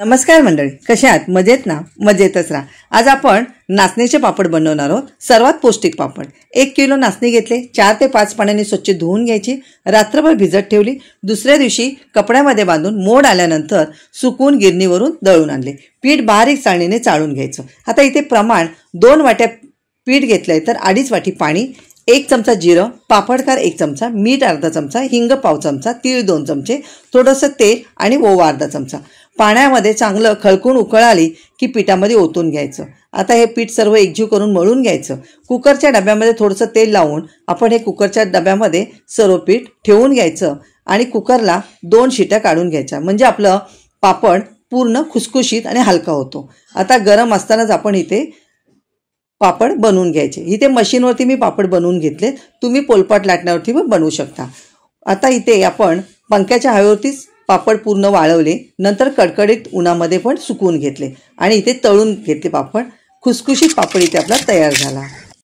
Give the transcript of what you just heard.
नमस्कार मंडळी, कशा आहात? मजेत ना? मजेतच राहा। आज आपण नाचणीचे पापड बनवणार आहोत। सर्वात पौष्टिक पापड। 1 किलो नाचणी घेतले, 4 ते 5 पाण्याने स्वच्छ धुवून घ्यायची, रात्रभर भिजत ठेवली, दुसऱ्या दिवशी कपड्यामध्ये बांधून मोड आल्यानंतर सुकून गिरणीवरून दळून आणले। पीठ बारीक चाळणीने चाळून घ्यायचं। आता इथे प्रमाण 2 वाट्या पीठ घेतलंय तर 2.5 वाटी पाणी, 1 चमचा जिरं, पापडखार 1 चमचा, मीठ अर्धा चमचा, हिंग पाव चमचा, तीळ 2 चमचे, थोडंसं तेल आणि ओवा अर्धा चमचा। पाण्यामध्ये चांगलं खळकून उकळ आली की पिठामध्ये ओतून घ्यायचं। आता हे पीठ सर्व एकजीव करून मळून घ्यायचं। कुकरच्या डब्यामध्ये थोडंसं तेल लावून आपण हे कुकरच्या डब्यामध्ये सर्व पीठ ठेवून घ्यायचं आणि कुकरला 2 शिट्या काढून घ्यायच्या, म्हणजे आपलं पापड पूर्ण खुसखुशीत आणि हलका होतो। आता गरम असतानाच आपण इथे पापड बनवून घ्यायचे। इथे मशीनवरती मी पापड बनवून घेतले, तुम्ही पोलपाट लाटण्यावरती पण बनवू शकता। आता इथे आपण पंख्याच्या हवेवरतीच पापड पूर्ण वाळवले, नंतर कडकडीत उन्हामध्ये पण सुकवून घेतले आणि इथे तळून घेतले पापड। खुसखुशीत पापड इथे आपला तयार झाला।